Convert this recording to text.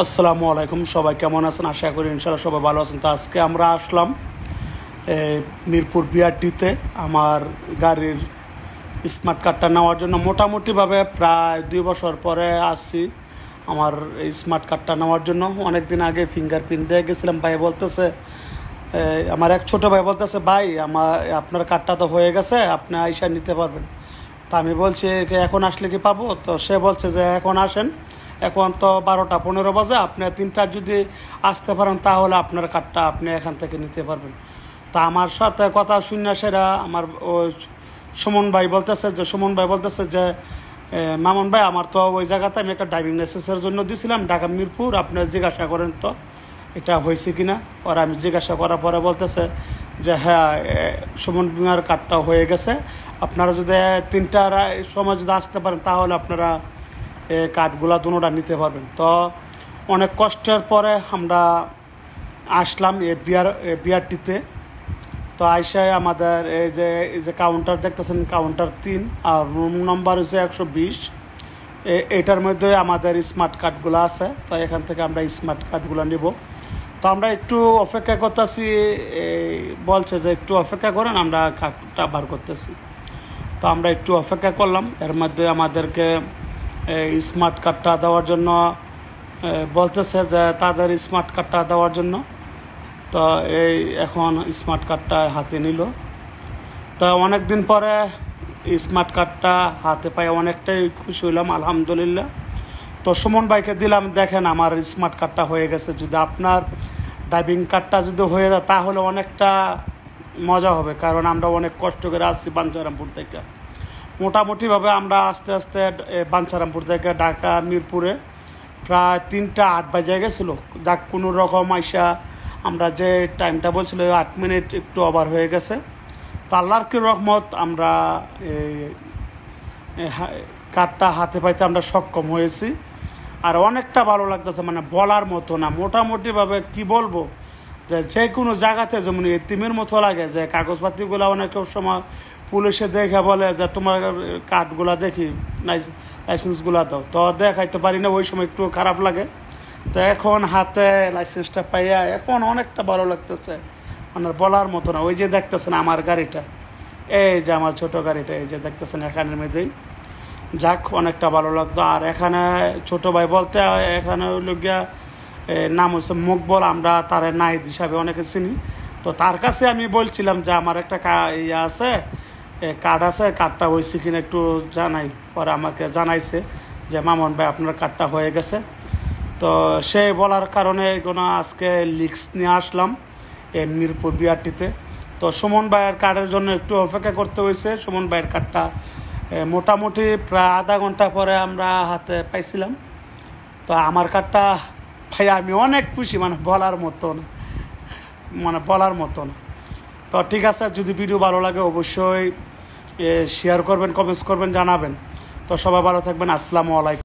আসসালামু আলাইকুম। সবাই কেমন আছেন? আশা করি ইনশাআল্লাহ সবাই ভালো আছেন। তো আজকে আমরা আসলাম মিরপুর বিআরটিতে আমার গাড়ির স্মার্ট কার্ডটা নেওয়ার জন্য। মোটামুটিভাবে প্রায় 2 বছর পরে আসছি আমার এই স্মার্ট কার্ডটা নেওয়ার জন্য। অনেক দিন আগে ফিঙ্গারপ্রিন্ট দিয়ে গেছিলাম। ভাই বলতেছে, আমার এক ছোটো ভাই বলতেছে, ভাই আপনার কার্ডটা তো হয়ে গেছে, আপনি আইসা নিতে পারবেন। তা আমি বলছি এখন আসলে কি পাবো? তো সে বলছে যে এখন আসেন, এখন তো 12টা 15 বাজে, আপনি 3টার যদি আসতে পারেন তাহলে আপনার কার্ডটা আপনি এখান থেকে নিতে পারবেন। তা আমার সাথে কথা শুনে সেরা আমার ওই সুমন ভাই বলতেছে যে মামুন ভাই, আমার তো ওই জায়গাতে আমি একটা ড্রাইভিং লাইসেন্সের জন্য দিয়েছিলাম ঢাকা মিরপুর, আপনি জিজ্ঞাসা করেন তো এটা হয়েছে কি না। পরে আমি জিজ্ঞাসা করার পরে বলতেছে যে হ্যাঁ, সুমন বিমার কার্ডটা হয়ে গেছে, আপনারা যদি 3টার সময় যদি আসতে পারেন তাহলে আপনারা কার্ডগুলা দুটোটা নিতে পারবেন। তো অনেক কষ্টের পরে আমরা আসলাম বিআরটিতে। তো আইসায় আমাদের এই যে কাউন্টার দেখতেছেন, কাউন্টার 3 আর রুম নম্বর হচ্ছে 120। এটার মধ্যে আমাদের স্মার্ট কার্ডগুলো আছে। তো এখান থেকে আমরা স্মার্ট কার্ডগুলো নিব। তো আমরা একটু অপেক্ষা করতেছি, বলছে যে একটু অপেক্ষা করেন, আমরা কার্ডটা বার করতেছি। তো আমরা একটু অপেক্ষা করলাম। এর মধ্যে আমাদেরকে স্মার্ট কার্ডটা দেওয়ার জন্য বলতেছে যে তাদের স্মার্ট কার্ডটা দেওয়ার জন্য। তো এখন স্মার্ট কার্ডটা হাতে নিল। তো অনেক দিন পরে স্মার্ট কার্ডটা হাতে পাই অনেকটাই খুশি হইলাম, আলহামদুলিল্লাহ। তো সুমন ভাইকে দিলাম, দেখেন আমার স্মার্ট কার্ডটা হয়ে গেছে। যদি আপনার ড্রাইভিং কার্ডটা যদি হয়ে যায় তাহলে অনেকটা মজা হবে, কারণ আমরা অনেক কষ্ট করে আসছি বাঞ্ছারামপুর থেকে। মোটামুটিভাবে আমরা আস্তে আস্তে বাঞ্ছারামপুর থেকে ঢাকা মিরপুরে প্রায় 3টা 8 বাজে গেছিলো। যাক, কোনো রকম আইসা আমরা যে টাইমটা বলছিল 8 মিনিট একটু ওভার হয়ে গেছে। তো আল্লাহর কি রহমত, আমরা কার্ডটা হাতে পাইতে আমরা সক্ষম হয়েছি। আর অনেকটা ভালো লাগতেছে, মানে বলার মতো না। মোটামুটিভাবে কি বলবো, যে কোনো জায়গাতে যেমন এতিমের মতো লাগে, যে কাগজপাতিগুলো অনেক সময় পুলিশে দেখে বলে যে তোমার কার্ডগুলা দেখি, লাইসেন্সগুলো দাও, তো দেখাইতে পারি না, ওই সময় একটু খারাপ লাগে। তো এখন হাতে লাইসেন্সটা পাইয়া এখন অনেকটা ভালো লাগতেছে, মানে বলার মতো না। ওই যে দেখতেছেন আমার গাড়িটা, এই যে আমার ছোট গাড়িটা, এই যে দেখতেছেন এখানের মধ্যেই। যাক, অনেকটা ভালো লাগতো। আর এখানে ছোট ভাই বলতে এখানে হইল গিয়া নাম হচ্ছে মুকবল, আমরা তার নাইদ হিসাবে অনেকে চিনি। তো তার কাছে আমি বলছিলাম যে আমার একটা আছে, কার্ড আছে, কার্ডটা হয়েছে কিনা একটু জানাই। পরে আমাকে জানাইছে যে মামুন ভাই আপনার কার্ডটা হয়ে গেছে। তো সে বলার কারণে কোনো আজকে লিক্স নিয়ে আসলাম মিরপুর বিআরটিতে। তো সুমন ভাইয়ের কার্ডের জন্য একটু অপেক্ষা করতে হয়েছে। সুমন ভাইয়ের কার্ডটা মোটামুটি প্রায় আধা ঘন্টা পরে আমরা হাতে পাইছিলাম। তো আমার কার্ডটা ভাই আমি অনেক খুশি, মানে বলার মতো না। তো ঠিক আছে, যদি ভিডিও ভালো লাগে অবশ্যই শেয়ার করবেন, কমেন্টস করবেন, জানাবেন। তো সবাই ভালো থাকবেন। আসসালামু আলাইকুম।